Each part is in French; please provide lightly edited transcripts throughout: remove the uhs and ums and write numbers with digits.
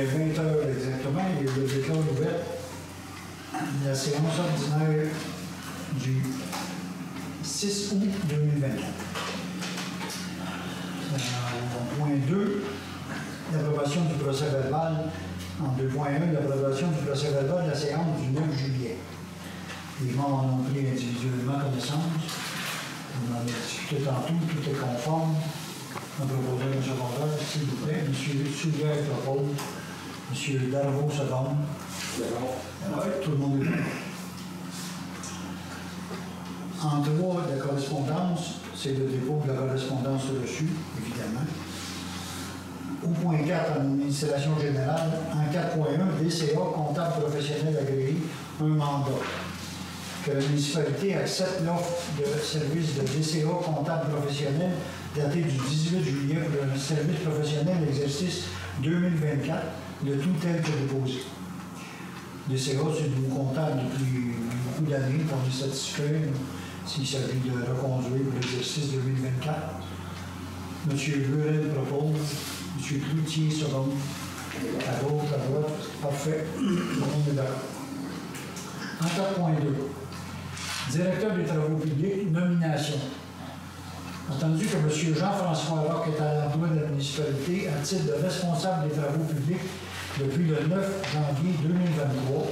20 heures exactement, et le déclare ouverte la séance ordinaire du 6 août 2024. Point 2, l'approbation du procès verbal. En 2.1, l'approbation du procès verbal de la séance du 9 juillet. Les membres en ont pris individuellement connaissance. On en a discuté tantôt, tout est conforme. On propose un secondaire, s'il vous plaît. M. Soulière propose. M. Darvaux seconde. Ouais, tout le monde est d'accord. En 3, la correspondance, c'est le dépôt de la correspondance reçue, évidemment. Au point 4, en administration générale, en 4.1, DCA, comptable professionnel agréé, un mandat. Que la municipalité accepte l'offre de service de DCA, comptable professionnel, daté du 18 juillet pour un service professionnel exercice 2024, le tout tel que déposé. DCA, c'est du comptable depuis beaucoup d'années, on est satisfait s'il s'agit de reconduire l'exercice 2024. M. Burel propose. M. Cloutier seconde. À gauche, à droite, parfait. Tout le monde est d'accord. En 4.2, directeur des travaux publics, nomination. Entendu que M. Jean-François Roch est à l'emploi de la municipalité à titre de responsable des travaux publics depuis le 9 janvier 2023.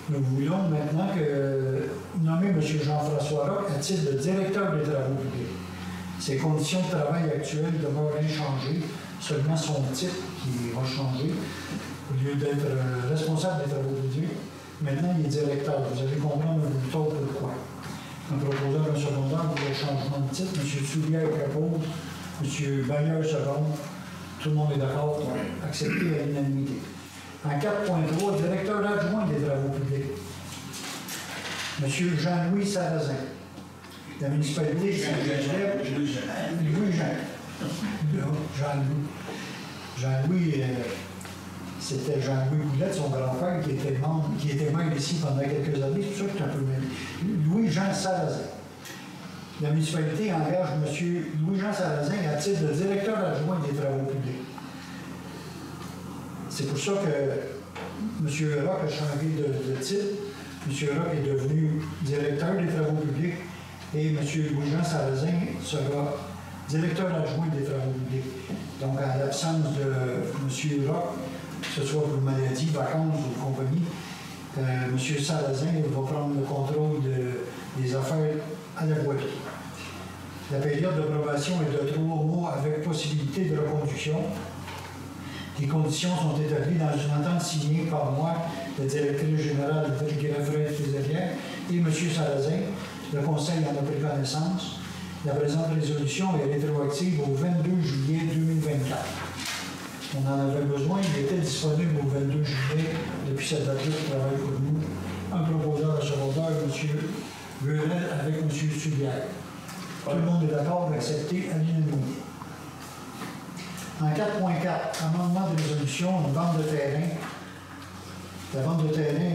Nous voulons maintenant nommer M. Jean-François Roch à titre de directeur des travaux publics. Ses conditions de travail actuelles demeurent inchangées, seulement son titre qui va changer. Au lieu d'être responsable des travaux publics, maintenant il est directeur. Vous allez comprendre plus tard pourquoi. En proposant un secondaire pour le changement de titre, M. Soulière propose, M. Bailleur seconde. Tout le monde est d'accord pour accepter à l'unanimité. En 4.3, directeur adjoint des travaux publics, M. Jean-Louis Sarrazin. La municipalité de Saint-Geneviève. Jean-Louis, c'était Jean-Louis Boulette, son grand-père, qui était maire ici pendant quelques années, c'est pour ça que c'est un peu même. Louis-Jean Sarrazin. La municipalité engage M. Louis-Jean Sarrazin à titre de directeur adjoint des travaux publics. C'est pour ça que M. Roch a changé de titre. M. Roch est devenu directeur des travaux publics et M. Louis-Jean Sarrazin sera directeur adjoint des travaux publics. Donc, en l'absence de M. Roch, que ce soit pour maladie, vacances ou compagnie, M. Sarrazin va prendre le contrôle des affaires à la voirie. La période d'approbation est de 3 mois avec possibilité de reconduction. Les conditions sont établies dans une entente signée par moi, le directeur général de Ville-Greffray Trésorière, et M. Sarrazin. Le Conseil en a pris connaissance. La présente résolution est rétroactive au 22 juillet 2024. On en avait besoin, il était disponible au 22 juillet. Depuis cette date-là, il travaille pour nous. Un proposeur secondaire, M. Burel, avec M. Soulière. Tout le monde est d'accord d'accepter à l'unanimité. En 4.4, amendement de résolution, une vente de terrain. La vente de terrain,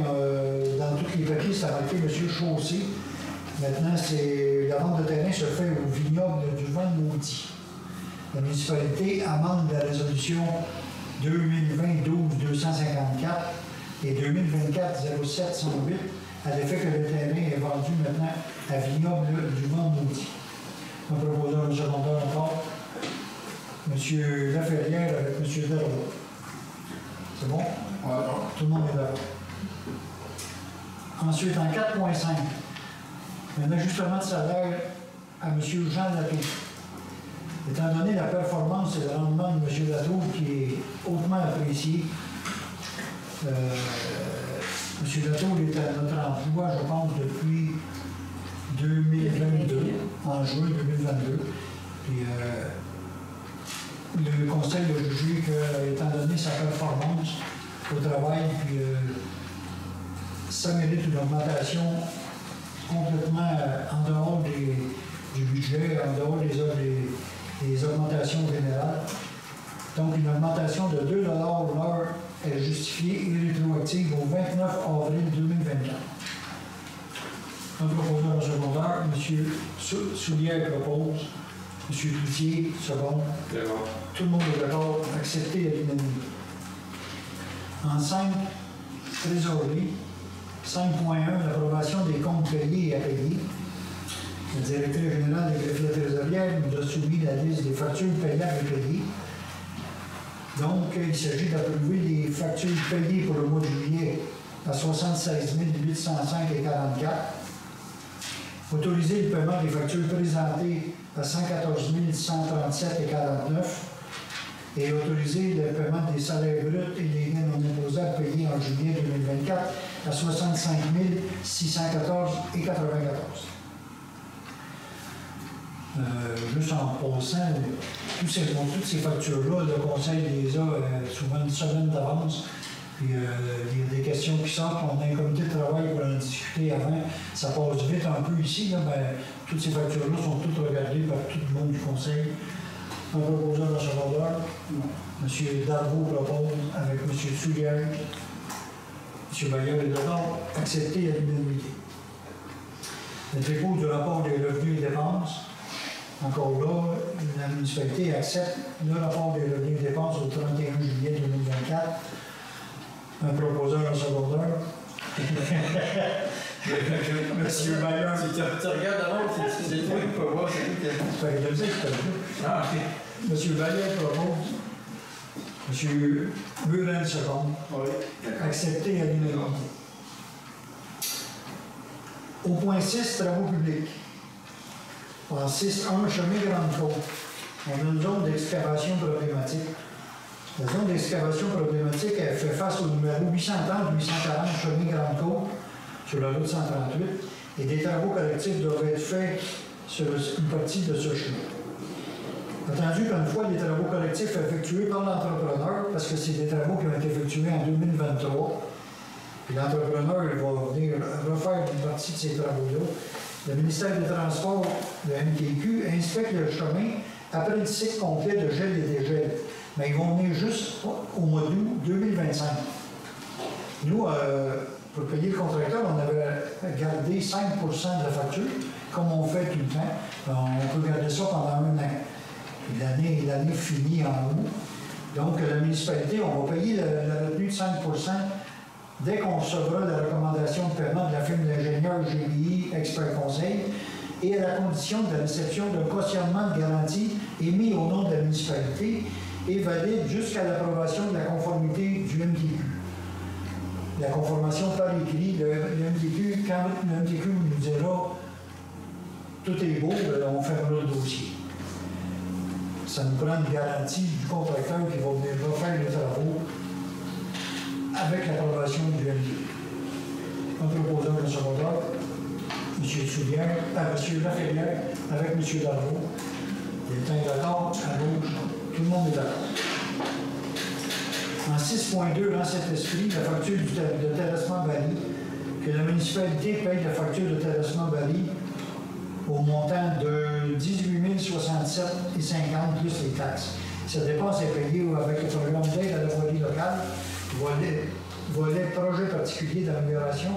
dans tous les papiers, ça a marqué M. Chaussé. Maintenant, la vente de terrain se fait au vignoble du Vent Maudit. La municipalité amende la résolution 2020-12-254 et 2024-07-108 à l'effet que le terrain est vendu maintenant à vignoble du Vent Maudit. On propose un secondaire encore. M. Laferrière avec M. Darvaux. C'est bon? Ouais. Tout le monde est d'accord. Ensuite, en 4.5, un ajustement de salaire à M. Jean Latour. Étant donné la performance et le rendement de M. Latour qui est hautement apprécié, M. Latour est à notre emploi, je pense, depuis 2022, en juin 2022. Puis, le conseil a jugé que, étant donné sa performance au travail, puis ça mérite une augmentation complètement en dehors du budget, en dehors des augmentations générales. Donc, une augmentation de 2 $ l'heure est justifiée et rétroactive au 29 avril 2024. Un proposeur secondaire, M. Soulière propose, M. Cloutier, second. D'accord. Tout le monde est d'accord, accepté à l'unanimité. En 5, trésorerie. 5.1, l'approbation des comptes payés et à payer. La directrice générale des greffiers trésorières nous a soumis la liste des factures payables et payées. Donc, il s'agit d'approuver les factures payées pour le mois de juillet à 76 805,44. Autoriser le paiement des factures présentées à 114 137,49. Et autoriser le paiement des salaires bruts et des gains non imposables payés en juillet 2024 à 65 614,94. Juste en passant, toutes ces factures-là, le Conseil les a souvent une semaine d'avance. Puis il y a des questions qui sortent, on a un comité de travail pour en discuter avant. Ça passe vite un peu ici, là, mais toutes ces factures-là sont toutes regardées par tout le monde du Conseil. Un proposeur en secondaire, M. Darvaux propose avec M. Soulière. M. Bayer est d'accord, accepté à l'unanimité. Le dépôt du rapport des revenus et dépenses. Encore là, la municipalité accepte le rapport des revenus et dépenses au 31 juillet 2024. Un proposeur en secondaire. Monsieur Bayer. Tu regardes d'abord, c'est toi qui peux voir, c'est tout. Je le sais, je peux le Ah, ok. Monsieur Bayer propose. Monsieur Murel seconde. Oui. Accepté à l'unanimité. Au point 6, travaux publics. En 6.1, chemin Grande-Côte. On a une zone d'excavation problématique. La zone d'excavation problématique, elle fait face au numéro 830-840 chemin Grande-Côte sur la route 138 et des travaux collectifs doivent être faits sur une partie de ce chemin. Attendu qu'une fois les travaux collectifs effectués par l'entrepreneur, parce que c'est des travaux qui ont été effectués en 2023, et l'entrepreneur va venir refaire une partie de ces travaux-là, le ministère des Transports, le MTQ, inspecte le chemin après le cycle complet de gel et dégel. Mais ils vont venir juste au mois d'août 2025. Nous, pour payer le contracteur, on avait gardé 5 de la facture, comme on fait tout le temps. On peut garder ça pendant un an. L'année finit en août. Donc, la municipalité, on va payer la retenue de 5 dès qu'on recevra la recommandation de paiement de la firme d'ingénieur GBI Expert Conseil et à la condition de la réception d'un cautionnement de garantie émis au nom de la municipalité et valide jusqu'à l'approbation de la conformité du MTQ. La conformation par écrit, le MTQ, quand le MTQ nous dira tout est beau, on fermera le dossier. Ça nous prend une garantie du contracteur qui va venir refaire les travaux avec l'approbation du MTQ. Un proposeur de secondaire, M. Soulière, M. Laferrière, avec M. Darvaux. Il est d'accord, à gauche, tout le monde est d'accord. En 6.2, dans cet esprit, la facture de terrassement bali, que la municipalité paye la facture de terrassement bali au montant de 18 067,50 plus les taxes. Cette dépense est payée avec le programme d'aide à la voirie locale, volet projet particulier d'amélioration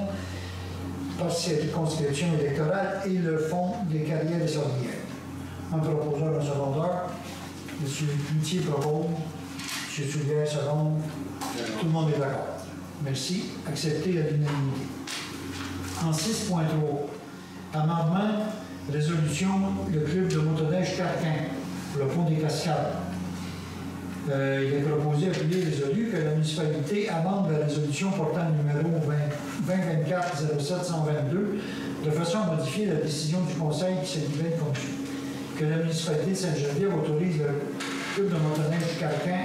par circonscription électorale et le fonds des carrières et sordières. Un proposeur en secondaire, M. Cloutier propose, M. Soulière seconde, tout le monde est d'accord. Merci. Accepté à l'unanimité. En 6.3, amendement, résolution, le club de motoneige Carquin, pour le pont des Cascades. Il est proposé, appuyé résolu, que la municipalité amende la résolution portant le numéro 2024-07-122 de façon à modifier la décision du Conseil qui s'est livrée contre que la municipalité de Sainte-Geneviève autorise le club de motoneige Carquin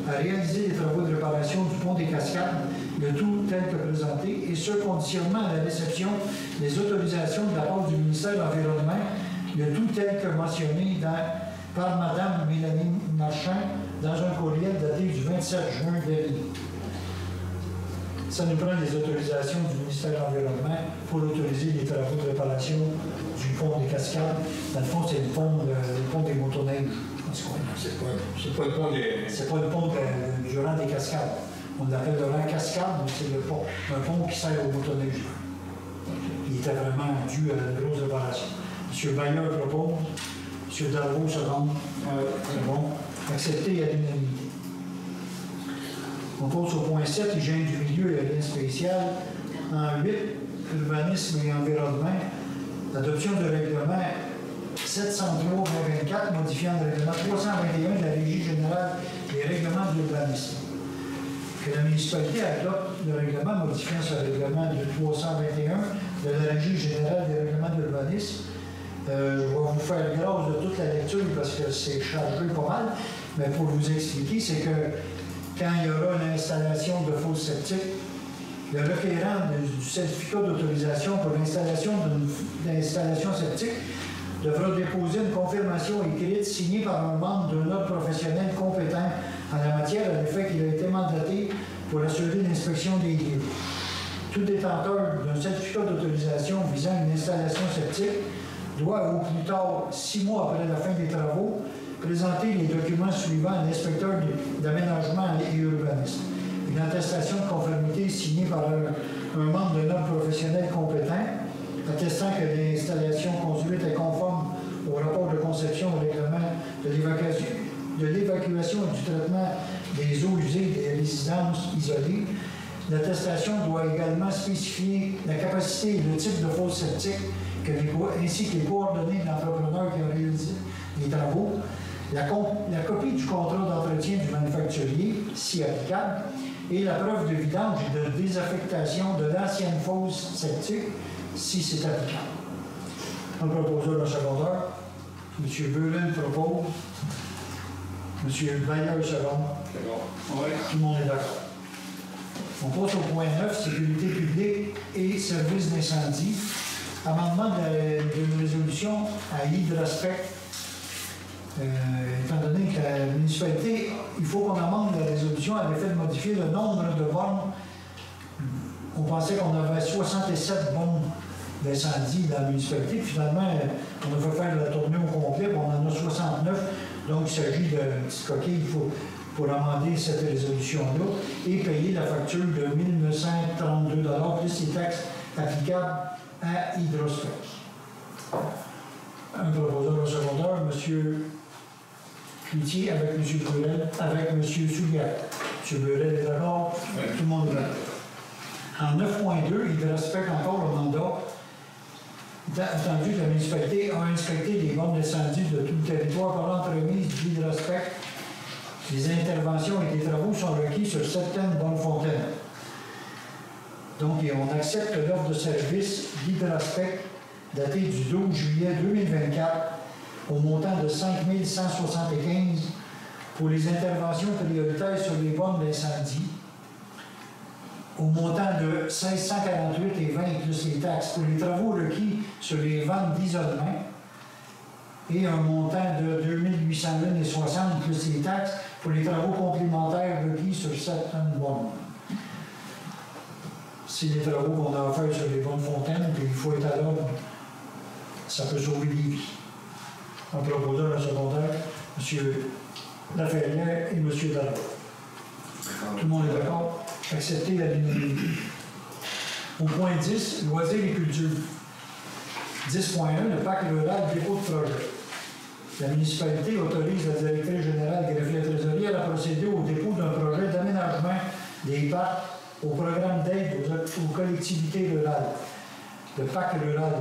à réaliser les travaux de réparation du pont des Cascades, le tout tel que présenté, et ce conditionnement à la réception des autorisations de la part du ministère de l'Environnement, le tout tel que mentionné par Mme Mélanie Marchand dans un courriel daté du 27 juin dernier. Ça nous prend les autorisations du ministère de l'Environnement pour autoriser les travaux de réparation du pont des Cascades. Dans le fond, c'est le pont des motoneiges. C'est pas le pont des... C'est pas le pont du rang des Cascades. On l'appelle le rang Cascade, mais c'est le pont. Un pont qui sert aux motoneiges. Il était vraiment dû à une grosse réparation. M. Bayer propose. M. Darvaux, second. Très bon. Accepté à l'unanimité. On passe au point 7, hygiène du milieu et lien spécial. En 8, urbanisme et environnement. L'adoption de règlement 703-24 modifiant le règlement 321 de la Régie générale des règlements de l'urbanisme. Que la municipalité adopte le règlement modifiant ce règlement de 321 de la Régie générale des règlements de l'urbanisme. Je vais vous faire grâce de toute la lecture parce que c'est chargé pas mal, mais pour vous expliquer, c'est que quand il y aura une installation de fosse septique, le requérant du certificat d'autorisation pour l'installation d'une installation septique devra déposer une confirmation écrite signée par un membre d'un ordre professionnel compétent en la matière à l'effet qu'il a été mandaté pour assurer l'inspection des lieux. Tout détenteur d'un certificat d'autorisation visant une installation septique doit, au plus tard 6 mois après la fin des travaux, présenter les documents suivants à l'inspecteur d'aménagement et urbanisme. Une attestation de conformité signée par un membre d'un ordre professionnel compétent, attestant que l'installation conduite est conforme au rapport de conception au règlement de l'évacuation et du traitement des eaux usées des résidences isolées. L'attestation doit également spécifier la capacité et le type de fosse septique, ainsi que les coordonnées de l'entrepreneur qui a réalisé les travaux, la copie du contrat d'entretien du manufacturier, si applicable, et la preuve de vidange et de désaffectation de l'ancienne fosse septique, si c'est applicable. Un proposeur de secondaire, M. Beulen propose, M. Bayer second. Oui. Tout le monde est d'accord. On passe au point 9, sécurité publique et services d'incendie. Amendement d'une résolution à Hydrospec. Étant donné que la municipalité, il faut qu'on amende la résolution à l'effet de modifier le nombre de bornes. On pensait qu'on avait 67 bornes d'incendie dans la municipalité. Finalement, on a fait faire la tournée au complet, on en a 69. Donc, il s'agit d'une petite coquille pour amender cette résolution-là et payer la facture de 1 932 $ plus les taxes applicables à Hydrospec. Un proposeur secondaire, M. Cloutier avec M. Burel, avec M. Soulière. M. Burel est d'accord, tout le monde est d'accord. En 9.2, Hydrospec encore le mandat, attendu que la municipalité a inspecté les bornes d'incendie de tout le territoire par l'entremise d'Hydrospec. Les interventions et les travaux sont requis sur certaines bornes fontaines. Donc, on accepte l'offre de service d'Hydrospec datée du 12 juillet 2024 au montant de 5 175 pour les interventions prioritaires sur les bornes d'incendie, au montant de 1648 et 20 plus les taxes pour les travaux requis sur les ventes d'isolement et un montant de 2801 et 60 plus les taxes pour les travaux complémentaires requis sur certaines bornes. C'est les travaux qu'on a à faire sur les bornes fontaines, puis il faut être à l'ordre. Ça peut sauver des vies. Un proposeur secondaire, M. Laferrière et M. Darvaux. Tout le monde est d'accord? Accepté à l'unanimité. Au point 10, loisirs et culture. 10.1, le parc rural dépôt de projet. La municipalité autorise la directrice générale greffier-trésorier à procéder au dépôt d'un projet d'aménagement des parcs au programme d'aide aux collectivités rurales. Le parc rural,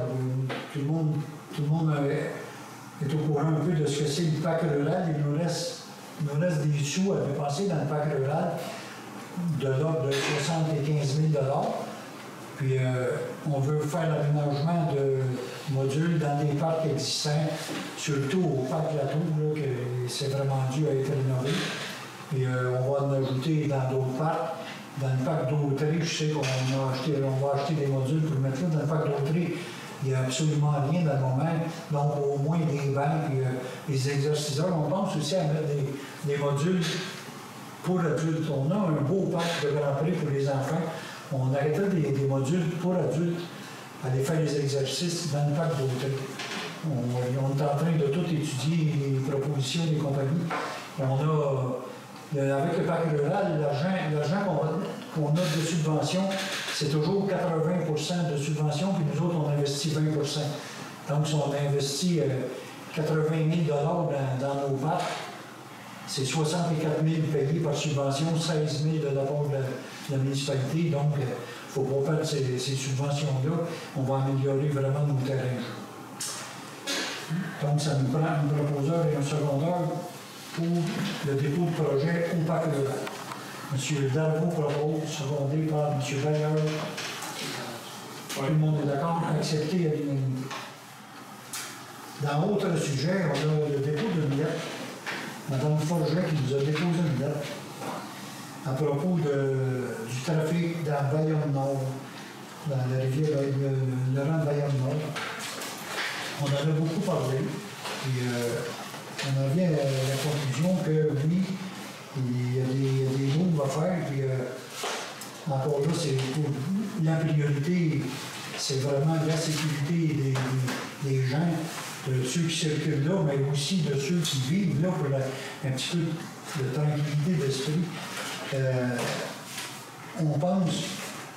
tout le monde est au courant un peu de ce que c'est le parc rural. Il nous reste des sous à dépenser dans le parc rural de l'ordre de 75 000 $. Puis on veut faire l'aménagement de modules dans des parcs existants, surtout au parc La Tour, que c'est vraiment dû à être rénové. Et on va en ajouter dans d'autres parcs. Dans le parc d'Autrey, je sais qu'on va acheter des modules pour mettre là. Dans le parc d'Autrey, il n'y a absolument rien dans le moment. Donc, au moins des bancs et des exerciceurs. On pense aussi à mettre des modules pour adultes. On a un beau parc de Grand Prix pour les enfants. On arrêtait des modules pour adultes à aller faire les exercices dans le parc d'Autrey. On est en train de tout étudier les propositions des compagnies. Et on a... Avec le parc rural, l'argent qu'on a de subvention, c'est toujours 80 % de subvention, puis nous autres, on investit 20 %. Donc, si on investit 80 000 dans nos parcs. C'est 64 000 payés par subvention, 16 000 de la part de la municipalité. Donc, il ne faut pas perdre ces subventions-là. On va améliorer vraiment nos terrains. Donc, ça nous prend un proposeur et un secondeur pour le dépôt de projet au parc rural. M. Darvaux propose, secondé par M. Bayer. Tout le monde est d'accord, accepté à l'unanimité. Dans autre sujet, on a le dépôt d'une lettre. Mme Forget qui nous a déposé une lettre à propos du trafic dans Bayonne-Nord, dans la rivière, le rang de Bayonne-Nord. On en a beaucoup parlé, puis on en vient à la conclusion que oui, il y a des moves à faire, puis encore là, c'est pour la priorité, c'est vraiment la sécurité des gens, de ceux qui circulent là, mais aussi de ceux qui vivent là pour un petit peu de tranquillité d'esprit. On pense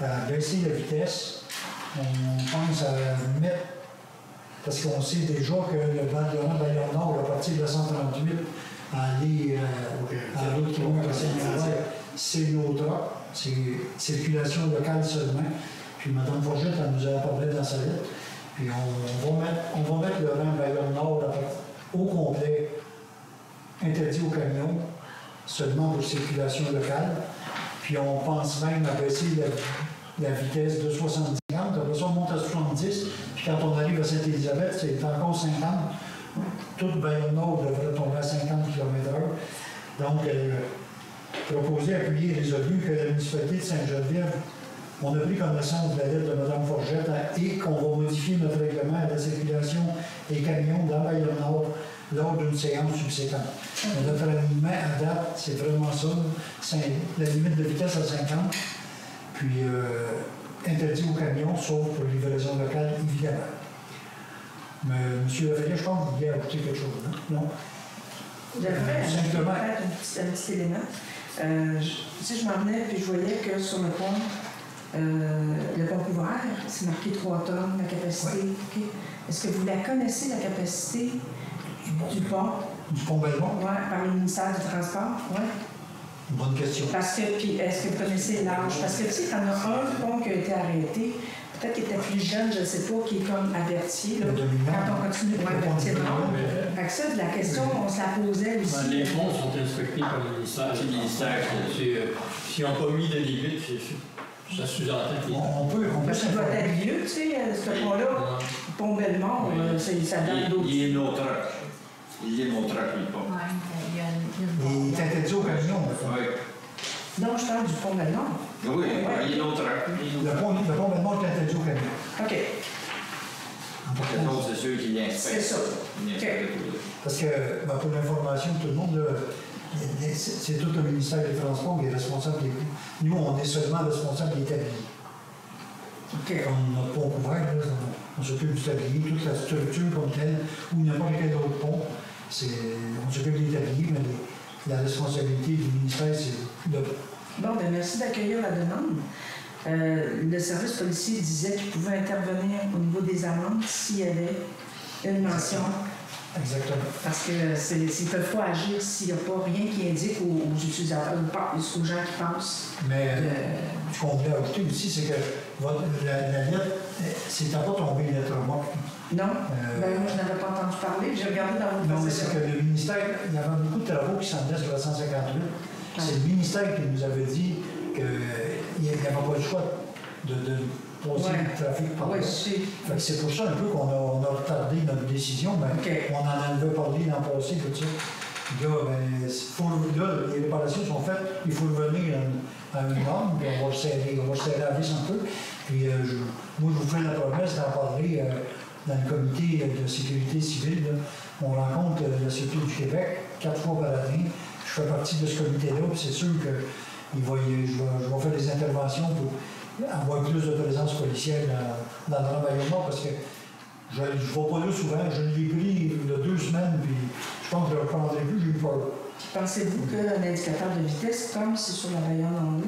à baisser la vitesse, on pense à mettre, parce qu'on sait déjà que le Bayonne-Nord, à partir de 138, à aller à la route qui monte à Saint-Hubert, c'est nos trucks, c'est circulation locale seulement. Puis Mme Forget, elle nous a parlé dans sa lettre. Puis on va mettre le rang Bayonne-Nord au complet, interdit aux camions, seulement pour circulation locale. Puis on pense même à baisser la vitesse de 70 km. Après ça, on monte à 70. Puis quand on arrive à Sainte-Élisabeth, c'est encore 50. Tout Bayonne-Nord devrait tomber à 50 km/h. Donc, proposer, appuyer et résolu que la municipalité de Sainte-Geneviève, on a pris connaissance de la lettre de Mme Forget et qu'on va modifier notre règlement à la circulation des camions dans Bayonne-Nord lors d'une séance subséquente. Notre alignement à date, c'est vraiment ça, la limite de vitesse à 50, puis interdit aux camions, sauf pour livraison locale, évidemment. Mais M. Lafayette, je pense que vous vouliez ajouter quelque chose, non? J'aimerais simplement un petit élément. Si je m'en venais, puis je voyais que sur le pont, le pont couvert, c'est marqué 3 tonnes, la capacité. Ouais. Okay. Est-ce que vous la connaissez, la capacité du pont? Du pont Belmont? Oui, par le ministère du Transport, oui. Bonne question. Parce que, puis, est-ce que vous connaissez l'âge? Parce que, tu sais, il y en a un pont qui a été arrêté, peut-être qu'il était plus jeune, je ne sais pas, qui est comme averti. Là, quand on continue, oui, effectivement. Fait que ça, la question, on se la posait aussi. Les ponts sont inspectés par le ministère. C'est le ministère s'ils n'ont pas mis de limite, ça sous-entend qu'ils Parce que ça doit être vieux, tu sais, ce pont-là, pont Belmont, ça date d'autres. Il est notre truck. Il est mon truck, le pont. Il est interdit aux camions. Oui. Non, je parle du pont Belmont. Oui, il est notre truck. Le pont Belmont est interdit aux camions. OK. C'est ceux qui l'inspectent. C'est ça. OK. Parce que, pour l'information de tout le monde, c'est tout le ministère des Transports qui est responsable des coûts. Nous, on est seulement responsable des tabliers. OK. Comme notre pont couvert, on s'occupe du tablier, toute la structure comme telle, ou n'importe quel autre pont, on s'occupe des tabliers, mais la responsabilité du ministère, c'est de... Bon, bien, merci d'accueillir la demande. Le service policier disait qu'il pouvait intervenir au niveau des amendes s'il y avait une mention. Exactement. Parce que ils ne peuvent pas agir s'il n'y a pas rien qui indique aux utilisateurs, aux gens qui passent. Mais ce qu'on voulait ajouter aussi, c'est que la lettre, c'est pas tombé une lettre morte. Non, moi je n'avais pas entendu parler. J'ai regardé dans votre Non, c'est que le ministère, il y avait beaucoup de travaux qui s'en venaient sur la 158. C'est le ministère qui nous avait dit qu'il n'y avait pas le choix de passer le trafic par là. C'est pour ça un peu qu'on a retardé notre décision, mais on en avait parlé l'an passé, tout ça. Là, les réparations sont faites, il faut revenir à une norme, puis on va serrer la vis un peu. Puis moi, je vous fais la promesse d'en parler dans le comité de sécurité civile. Là. On rencontre la Sécurité du Québec 4 fois par année. Je fais partie de ce comité-là, puis c'est sûr que je vais faire des interventions pour avoir plus de présence policière dans le Bayonne-Nord, parce que je ne vais pas là souvent. Je l'ai pris il y a 2 semaines, puis je pense que je ne le reprendrai plus, j'ai eu peur. Pensez-vous qu'un indicateur de vitesse, comme c'est sur la Bayonne-Nord,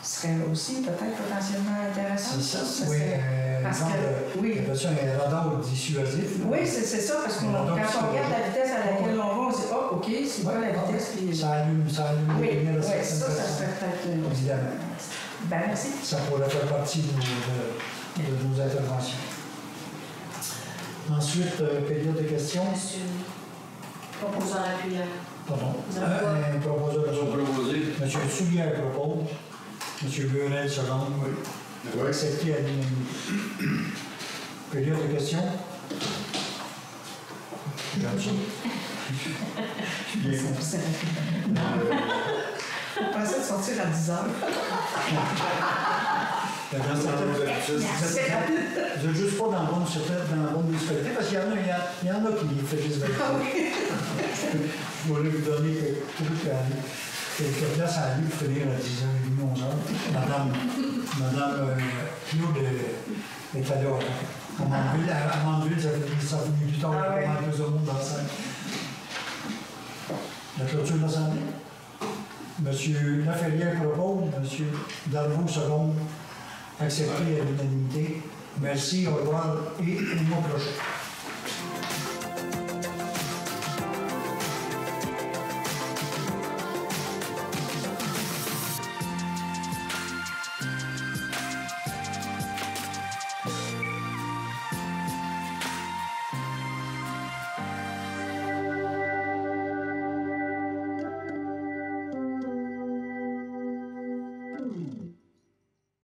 serait aussi peut-être potentiellement intéressant. C'est ça, Ça oui. serait- parce que, oui. Il y a un radar dissuasif. Oui, c'est ça, parce que quand on regarde la vitesse à laquelle on va, on se dit, oh, OK, c'est quoi la vitesse? Puis... Ça allume oui, les lumières de oui, certaines ça personnes. serait peut-être... Évidemment. Ben, merci. Ça pourrait faire partie de nos interventions. Ensuite, période de questions. Monsieur proposant l'appuyant. Pardon. Vous avez quoi? Un proposeur. Ils ont proposé. Monsieur Soulière propose. Monsieur Burel seconde. Oui. Vous acceptez à l'unanimité. Période de questions. Gentil. Bien. On pensait de sortir à 10 heures. Vous n'êtes juste pas dans la bonne municipalité, parce qu'il y en a qui fait juste la Je voulais vous donner quelques places à lui pour finir à 10h30, 11h. Madame Claude est à l'heure. À Mandeville, ça finit plus tard, il y a plus de monde dans la salle. La clôture de l'Assemblée. Monsieur Laferrière propose, Monsieur Dalvaux seconde. Accepté à l'unanimité. Merci, au revoir et au mois prochain.